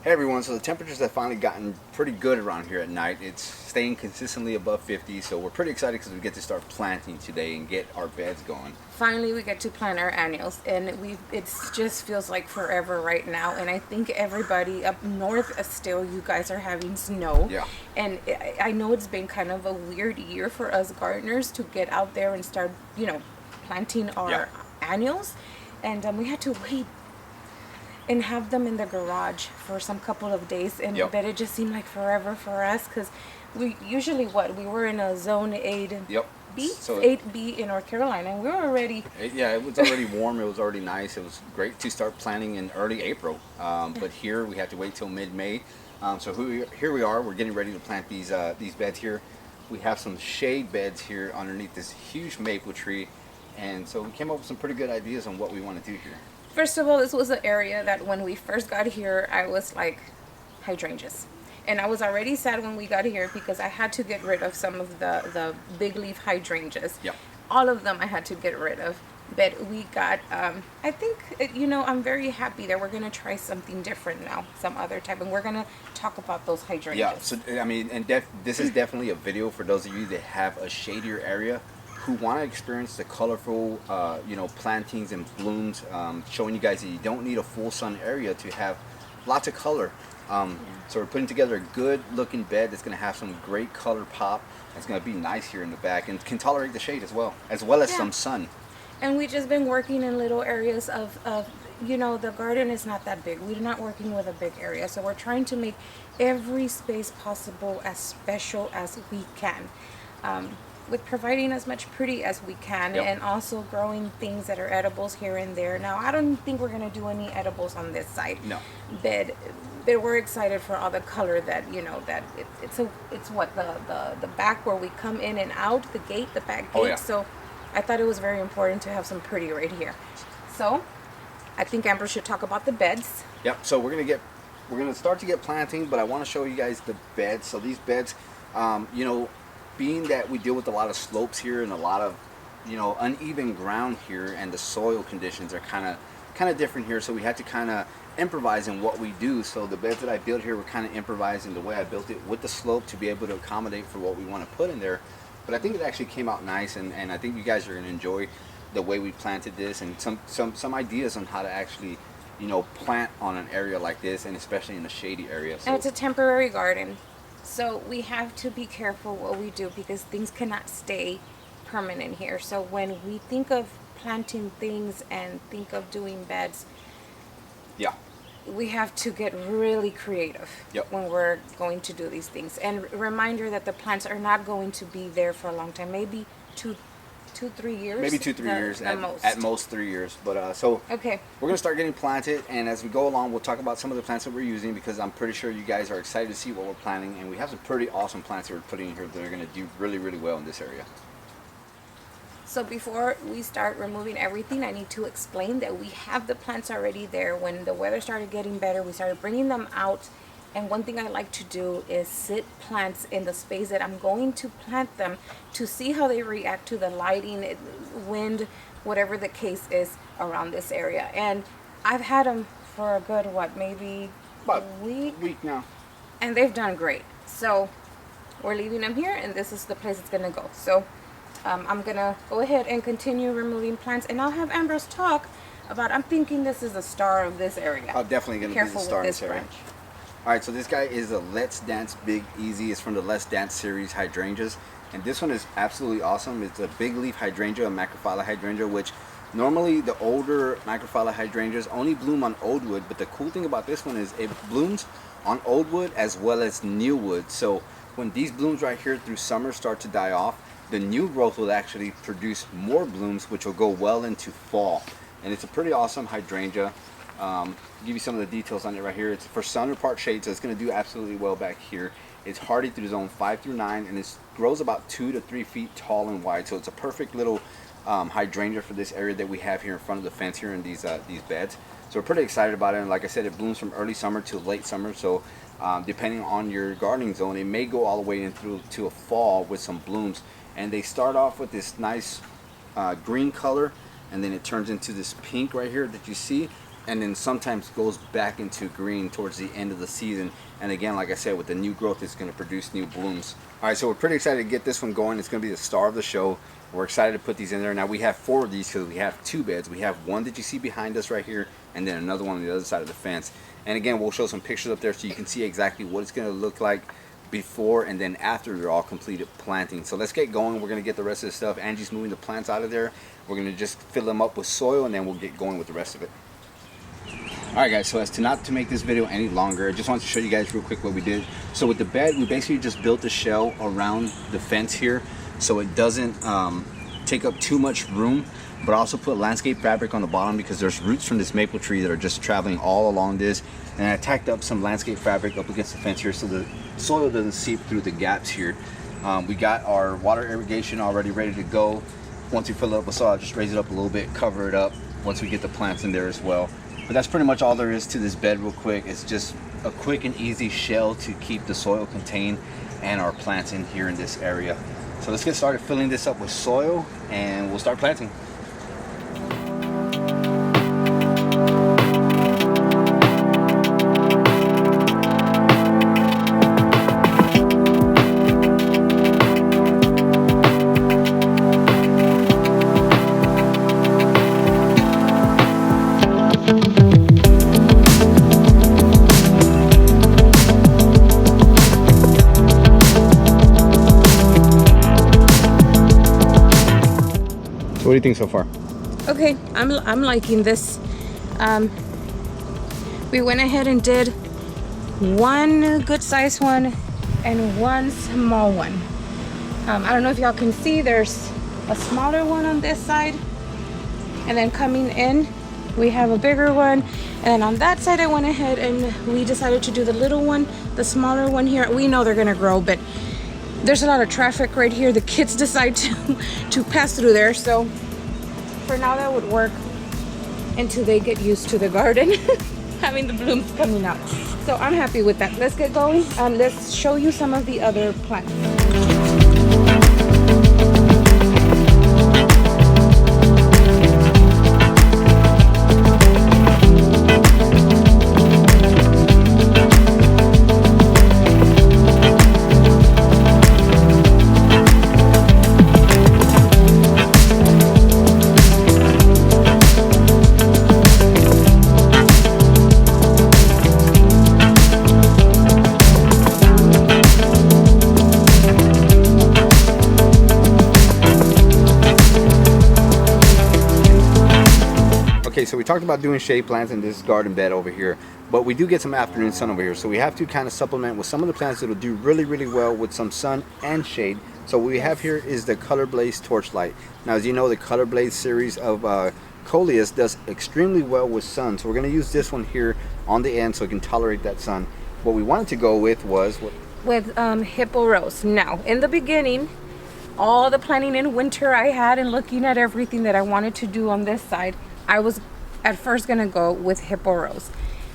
Hey everyone, so the temperatures have finally gotten pretty good around here at night. It's staying consistently above 50, so we're pretty excited because we get to start planting today and get our beds going. Finally, we get to plant our annuals, and it just feels like forever right now. And I think everybody up north still, you guys are having snow. Yeah. And I know it's been kind of a weird year for us gardeners to get out there and start, planting our annuals. And we had to wait and have them in the garage for some couple of days, and but it just seemed like forever for us because we usually we were in a zone 8 B, so 8B in North Carolina, and we were already it was already warm. It was already nice. It was great to start planting in early April, but here we had to wait till mid-May. So here we are. We're getting ready to plant these beds here. We have some shade beds here underneath this huge maple tree, and so we came up with some pretty good ideas on what we want to do here. First of all, this was an area that when we first got here, I was like, hydrangeas. And I was already sad when we got here because I had to get rid of some of the big leaf hydrangeas. Yep. All of them I had to get rid of. But we got, I think, I'm very happy that we're going to try something different now, some other type. And we're going to talk about those hydrangeas. Yeah, so I mean, and this is definitely a video for those of you that have a shadier area who want to experience the colorful, plantings and blooms, showing you guys that you don't need a full sun area to have lots of color. So we're putting together a good looking bed that's going to have some great color pop. It's going to be nice here in the back and can tolerate the shade as well as some sun. And we've just been working in little areas of the garden is not that big. We're not working with a big area. So we're trying to make every space possible as special as we can. With providing as much pretty as we can, and also growing things that are edibles here and there. Now, I don't think we're going to do any edibles on this side. No. But we're excited for all the color that, it's what, the back where we come in and out, the gate, the back gate. Oh, yeah. So I thought it was very important to have some pretty right here. So I think Amber should talk about the beds. Yep, so we're gonna start to get planting, but I want to show you guys the beds. So these beds, being that we deal with a lot of slopes here and a lot of uneven ground here, and the soil conditions are kind of different here, so we had to kind of improvise in what we do. So the beds that I built here were kind of improvising the way I built it with the slope to be able to accommodate for what we want to put in there. But I think it actually came out nice, and I think you guys are going to enjoy the way we planted this, and some ideas on how to actually plant on an area like this, and especially in a shady area. So and it's a temporary garden. So we have to be careful what we do because things cannot stay permanent here. So when we think of planting things and think of doing beds, we have to get really creative when we're going to do these things. And reminder that the plants are not going to be there for a long time, maybe 2-3 years. Maybe 2-3 years at most 3 years. But okay, we're gonna start getting planted, and as we go along, we'll talk about some of the plants that we're using because I'm pretty sure you guys are excited to see what we're planting, and we have some pretty awesome plants that we're putting in here that are gonna do really, really well in this area. so before we start removing everything, I need to explain that we have the plants already there. When the weather started getting better, we started bringing them out. And one thing I like to do is sit plants in the space that I'm going to plant them to see how they react to the lighting, wind, whatever the case is around this area. And I've had them for a good, maybe about a week now. And they've done great. So we're leaving them here, and this is the place it's going to go. So I'm going to go ahead and continue removing plants, and I'll have Ambrose talk about, I'm thinking this is the star of this area. I'm definitely going to be the star of this area. Alright, so this guy is a Let's Dance Big Easy. It's from the Let's Dance series hydrangeas. And this one is absolutely awesome. It's a big leaf hydrangea, a macrophylla hydrangea, which normally the older macrophylla hydrangeas only bloom on old wood. But the cool thing about this one is it blooms on old wood as well as new wood. So when these blooms right here through summer start to die off, the new growth will actually produce more blooms, which will go well into fall. And it's a pretty awesome hydrangea. Give you some of the details on it right here. It's for sun or part shade, so it's going to do absolutely well back here. It's hardy through zone 5 through 9, and it grows about 2 to 3 feet tall and wide. So it's a perfect little hydrangea for this area that we have here in front of the fence here in these beds. So we're pretty excited about it. And like I said, it blooms from early summer to late summer. So depending on your gardening zone, it may go all the way in through to a fall with some blooms. And they start off with this nice green color, and then it turns into this pink right here that you see. and then sometimes goes back into green towards the end of the season. And again, like I said, with the new growth, it's going to produce new blooms. All right, so we're pretty excited to get this one going. It's going to be the star of the show. We're excited to put these in there. Now we have 4 of these because we have 2 beds. We have one that you see behind us right here, and then another one on the other side of the fence. And again, we'll show some pictures up there so you can see exactly what it's going to look like before and then after they're all completed planting. So let's get going. We're going to get the rest of the stuff. Angie's moving the plants out of there. We're going to just fill them up with soil, and then we'll get going with the rest of it. Alright guys, so as to not to make this video any longer, I just wanted to show you guys real quick what we did. So with the bed, we basically just built a shell around the fence here so it doesn't take up too much room, but also put landscape fabric on the bottom because there's roots from this maple tree that are just traveling all along this. And I tacked up some landscape fabric up against the fence here so the soil doesn't seep through the gaps here. We got our water irrigation already ready to go. Once we fill it up with soil, I'll just raise it up a little bit, cover it up once we get the plants in there as well. But that's pretty much all there is to this bed real quick. It's just a quick and easy shell to keep the soil contained and our plants in here in this area. So let's get started filling this up with soil and we'll start planting. What do you think so far? Okay, I'm liking this. We went ahead and did one good size one and one small one. I don't know if y'all can see, there's a smaller one on this side, and then coming in we have a bigger one, and then on that side I went ahead and we decided to do the little one, the smaller one here. We know they're gonna grow, but there's a lot of traffic right here. The kids decide to pass through there, so for now that would work until they get used to the garden having the blooms coming out. So I'm happy with that. Let's get going and let's show you some of the other plants. Okay, so we talked about doing shade plants in this garden bed over here, but we do get some afternoon sun over here, so we have to kind of supplement with some of the plants that will do really, really well with some sun and shade. So what we have here is the Colorblaze Torchlight. Now, as you know, the Colorblaze series of Coleus does extremely well with sun, so we're going to use this one here on the end so it can tolerate that sun. What we wanted to go with was with Hippo Rose. Now, in the beginning, all the planning in winter I had and looking at everything that I wanted to do on this side, I was at first gonna go with Hippo Rose.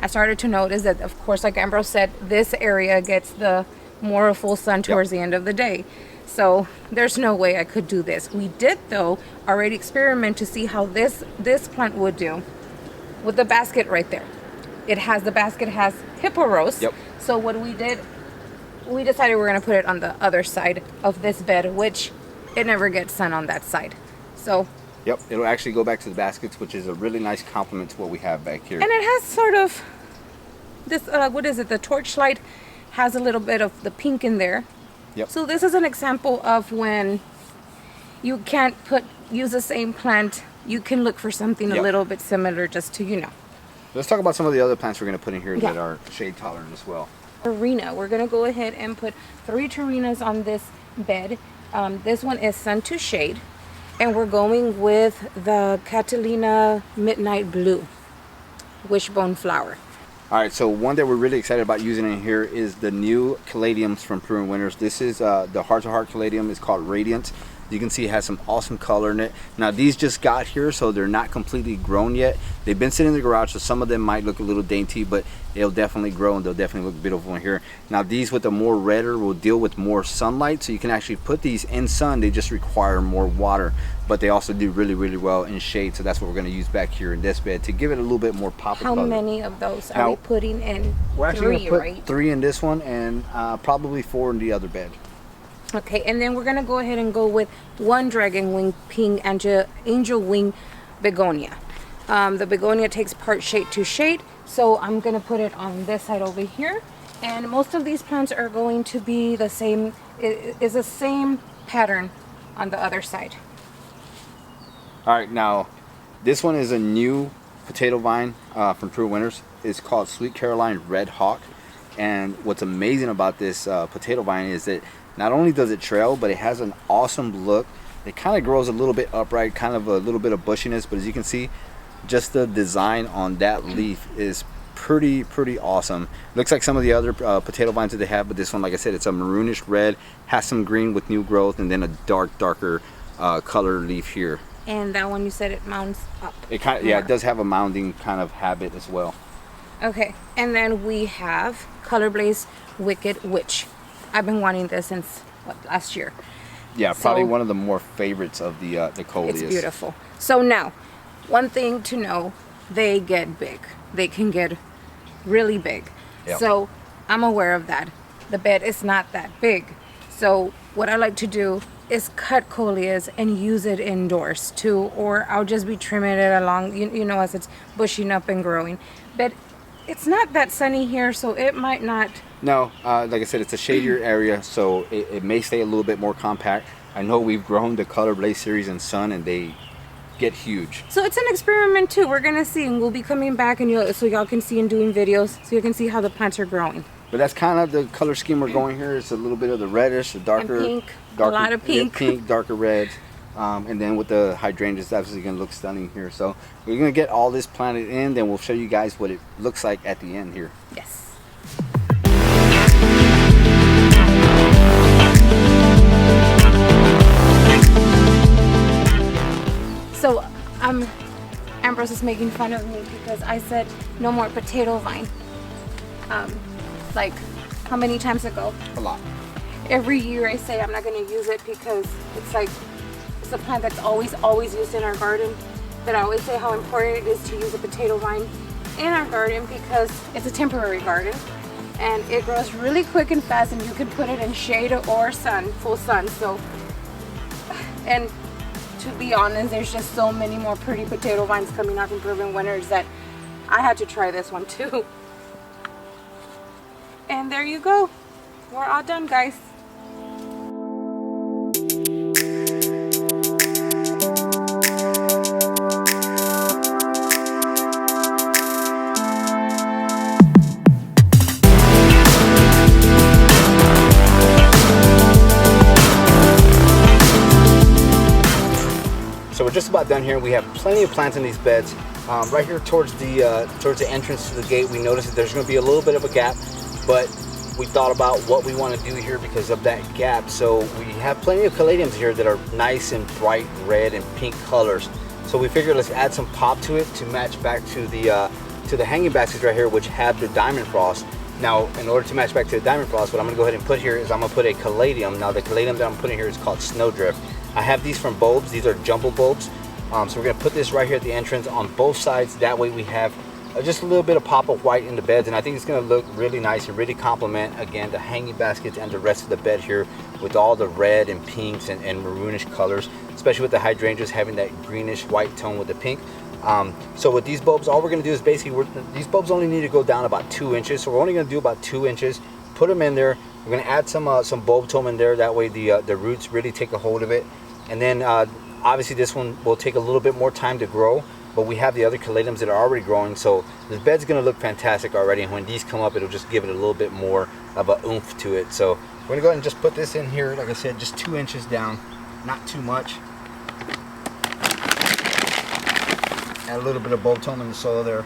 I started to notice that, of course, like Ambrose said, this area gets the more full sun towards the end of the day. So there's no way I could do this. We did, though, already experiment to see how this plant would do with the basket right there. The basket has Hippo Rose. Yep. So what we did, we decided we're gonna put it on the other side of this bed, which it never gets sun on that side. So yep, it'll actually go back to the baskets, which is a really nice complement to what we have back here. And it has sort of this, what is it? The Torchlight has a little bit of the pink in there. Yep. So this is an example of when you can't use the same plant, you can look for something a little bit similar just to, you know. Let's talk about some of the other plants we're going to put in here that are shade tolerant as well. Torenia. We're going to go ahead and put 3 Torinas on this bed. This one is sun to shade. And we're going with the Cataliina Midnight Blue Wishbone Flower. Alright, so one that we're really excited about using in here is the new Caladiums from Peru and Winters. This is the heart-to-heart Caladium. It's called Radiance. You can see it has some awesome color in it. Now these just got here, so they're not completely grown yet. They've been sitting in the garage, so some of them might look a little dainty, but they'll definitely grow and they'll definitely look beautiful in here. Now these with the more redder will deal with more sunlight, so you can actually put these in sun. They just require more water, but they also do really, really well in shade. So that's what we're going to use back here in this bed to give it a little bit more pop of color. How many of those are we putting in? We're actually Three, going to put right? 3 in this one and probably 4 in the other bed. Okay, and then we're gonna go ahead and go with 1 dragon wing pink angel wing begonia. The begonia takes part shade to shade, so I'm gonna put it on this side over here. And most of these plants are going to be the same, is the same pattern on the other side. All right, now this one is a new potato vine from True Winners. It's called Sweet Caroline Red Hawk. And what's amazing about this potato vine is that not only does it trail, but it has an awesome look. It kind of grows a little bit upright, kind of a little bit of bushiness, but as you can see, just the design on that leaf is pretty awesome. Looks like some of the other potato vines that they have, but this one, like I said, it's a maroonish red, has some green with new growth, and then a darker color leaf here. And that one, you said it mounds up. It kind of, yeah, it does have a mounding kind of habit as well. Okay, and then we have Colorblaze Wicked Witch. I've been wanting this since last year. Yeah, probably one of the more favorites of the coleus. It's beautiful. So now, one thing to know, they get big. They can get really big. Yep. So I'm aware of that. The bed is not that big. So what I like to do is cut coleus and use it indoors too, or I'll just be trimming it along, you know, as it's bushing up and growing. But it's not that sunny here, so it might not. No, like I said, it's a shadier area, so it may stay a little bit more compact. I know we've grown the Colorblaze series in sun, and they get huge. So it's an experiment too. We're gonna see, and we'll be coming back, and so y'all can see and doing videos, so you can see how the plants are growing. But that's kind of the color scheme we're going here. It's a little bit of the reddish, the darker, and pink, darker, a lot of pink, yeah, pink, darker reds. And then with the hydrangeas, that's obviously going to look stunning here. So we're going to get all this planted in, then we'll show you guys what it looks like at the end here. Yes. So Ambrose is making fun of me because I said no more potato vine. Like how many times ago? A lot. Every year I say I'm not going to use it because it's a plant that's always used in our garden. But I always say how important it is to use a potato vine in our garden because it's a temporary garden and it grows really quick and fast, and you can put it in shade or sun, full sun. So, and to be honest, there's just so many more pretty potato vines coming out from Proven Winners that I had to try this one too. And there you go. We're all done, guys. So we're just about done here. We have plenty of plants in these beds. Right here towards the entrance to the gate, we noticed that there's going to be a little bit of a gap, but we thought about what we want to do here because of that gap. So we have plenty of caladiums here that are nice and bright red and pink colors. So we figured let's add some pop to it to match back to the hanging baskets right here, which have the diamond frost. Now, in order to match back to the diamond frost, what I'm going to go ahead and put here is I'm going to put a caladium. Now, the caladium that I'm putting here is called Snowdrift. I have these from bulbs. These are jumbo bulbs. So we're going to put this right here at the entrance on both sides. That way we have just a little bit of pop of white in the beds, and I think it's going to look really nice and really complement, again, the hanging baskets and the rest of the bed here with all the red and pinks and maroonish colors, especially with the hydrangeas having that greenish white tone with the pink. So with these bulbs, all we're going to do is basically, these bulbs only need to go down about 2 inches, so we're only going to do about 2 inches, put them in there. We're going to add some bulb tome in there, that way the roots really take a hold of it. And then obviously this one will take a little bit more time to grow, but we have the other caladiums that are already growing, so this bed's going to look fantastic already, and when these come up, it'll just give it a little bit more of a oomph to it. So we're going to go ahead and just put this in here, like I said, just 2 inches down, not too much. Add a little bit of bulb tome in the soil there.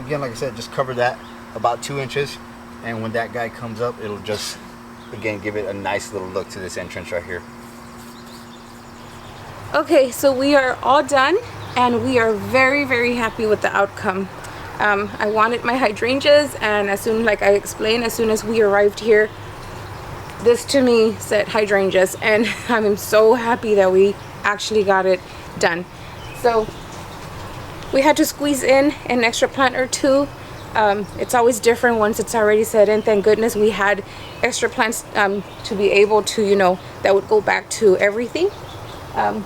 Again, like I said, just cover that about 2 inches, and when that guy comes up, it'll just again give it a nice little look to this entrance right here. Okay, so we are all done and we are very, very happy with the outcome. I wanted my hydrangeas, and as soon, like I explained, as soon as we arrived here, this to me said hydrangeas, and I'm so happy that we actually got it done. So we had to squeeze in an extra plant or two. It's always different once it's already set in. Thank goodness we had extra plants to be able to, you know, that would go back to everything.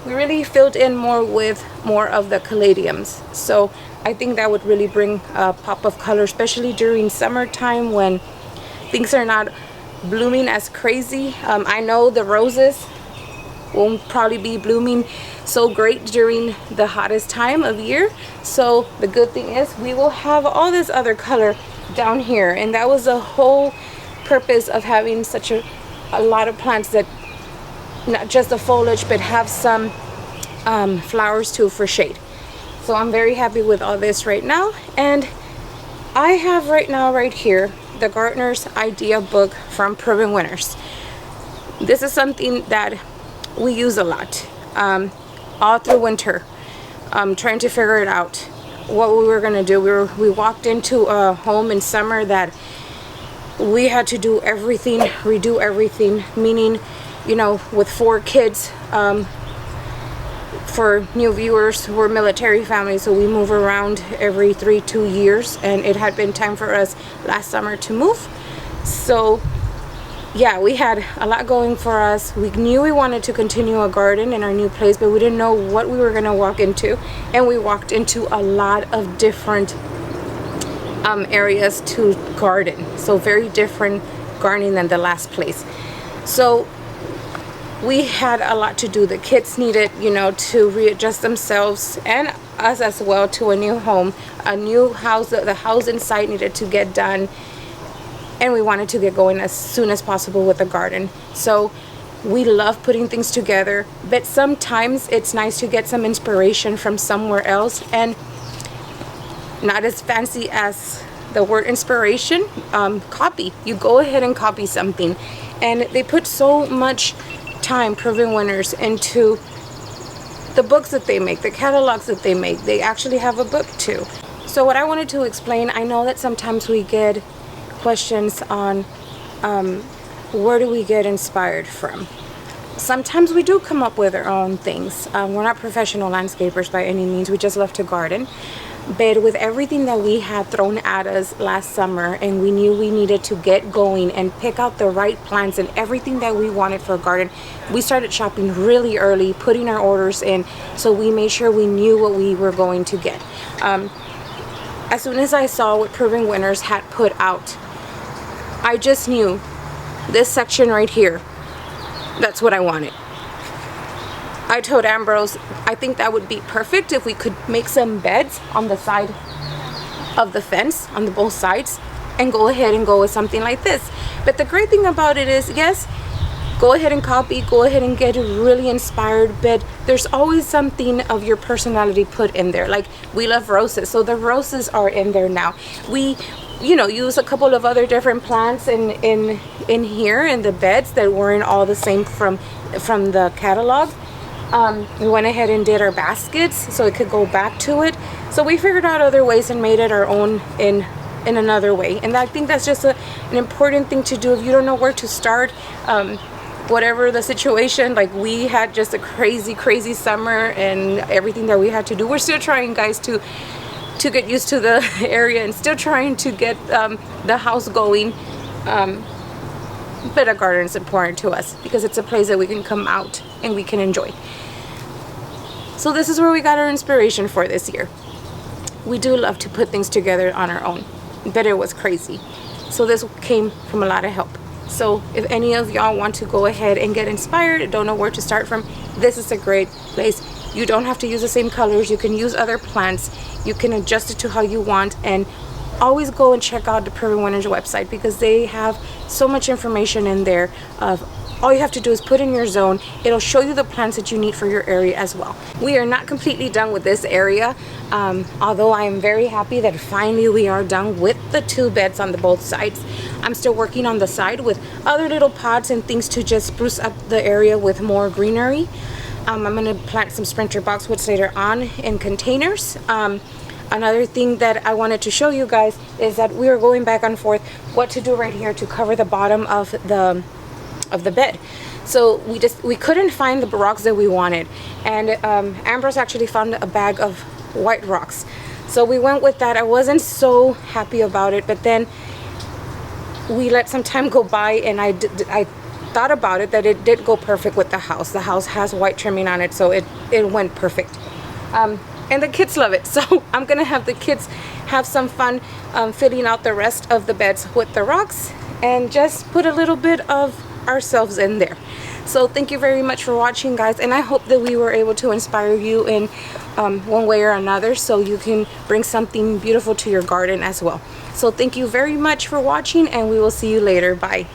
We really filled in more with more of the caladiums, so I think that would really bring a pop of color, especially during summertime when things are not blooming as crazy. I know the roses won't probably be blooming so great during the hottest time of year, so the good thing is we will have all this other color down here, and that was the whole purpose of having such a lot of plants, that not just the foliage but have some flowers too for shade. So I'm very happy with all this right now, and I have right now right here the Gardener's Idea book from Proven Winners. This is something that we use a lot all through winter, trying to figure it out what we were gonna do. We walked into a home in summer that we had to do everything, redo everything, meaning, you know, with 4 kids. For new viewers, we're military family, so we move around every 2 years, and it had been time for us last summer to move. So yeah, we had a lot going for us. We knew we wanted to continue a garden in our new place, but we didn't know what we were going to walk into, and we walked into a lot of different areas to garden, so very different gardening than the last place. So we had a lot to do. The kids needed, you know, to readjust themselves, and us as well, to a new home, a new house. The house inside needed to get done, and we wanted to get going as soon as possible with the garden. So we love putting things together, but sometimes it's nice to get some inspiration from somewhere else, and not as fancy as the word inspiration, copy. You go ahead and copy something, and they put so much time, Proven Winners, into the books that they make, the catalogs that they make. They actually have a book too. So what I wanted to explain, I know that sometimes we get questions on where do we get inspired from. Sometimes we do come up with our own things. We're not professional landscapers by any means, we just love to garden. But with everything that we had thrown at us last summer, and we knew we needed to get going and pick out the right plants and everything that we wanted for a garden, we started shopping really early, putting our orders in, so we made sure we knew what we were going to get. As soon as I saw what Proven Winners had put out, I just knew this section right here, that's what I wanted. I told Ambrose, I think that would be perfect if we could make some beds on the side of the fence, on the both sides, and go ahead and go with something like this. But the great thing about it is, yes, go ahead and copy, go ahead and get really inspired, but there's always something of your personality put in there. Like, we love roses, so the roses are in there now. We, you know, use a couple of other different plants in here in the beds that weren't all the same from the catalog. We went ahead and did our baskets so it could go back to it. So we figured out other ways and made it our own in another way. And I think that's just an important thing to do if you don't know where to start. Whatever the situation, like we had just a crazy summer and everything that we had to do. We're still trying, guys, to get used to the area and still trying to get the house going. But a garden is important to us because it's a place that we can come out and we can enjoy. So this is where we got our inspiration for this year. We do love to put things together on our own, but it was crazy. So this came from a lot of help. So if any of y'all want to go ahead and get inspired, don't know where to start from, this is a great place. You don't have to use the same colors. You can use other plants. You can adjust it to how you want, and always go and check out the Proven Winners website because they have so much information in there of all you have to do is put in your zone. It'll show you the plants that you need for your area as well. We are not completely done with this area, although I am very happy that finally we are done with the 2 beds on the both sides. I'm still working on the side with other little pots and things to just spruce up the area with more greenery. I'm going to plant some sprinter boxwoods later on in containers. Another thing that I wanted to show you guys is that we are going back and forth what to do right here to cover the bottom of the bed. So we couldn't find the rocks that we wanted, and Ambrose actually found a bag of white rocks, so we went with that. I wasn't so happy about it, but then we let some time go by, and I thought about it that it did go perfect with the house. The house has white trimming on it, so it went perfect. And the kids love it, so I'm gonna have the kids have some fun filling out the rest of the beds with the rocks and just put a little bit of ourselves in there. So thank you very much for watching, guys, and I hope that we were able to inspire you in one way or another, so you can bring something beautiful to your garden as well. So thank you very much for watching, and we will see you later. Bye.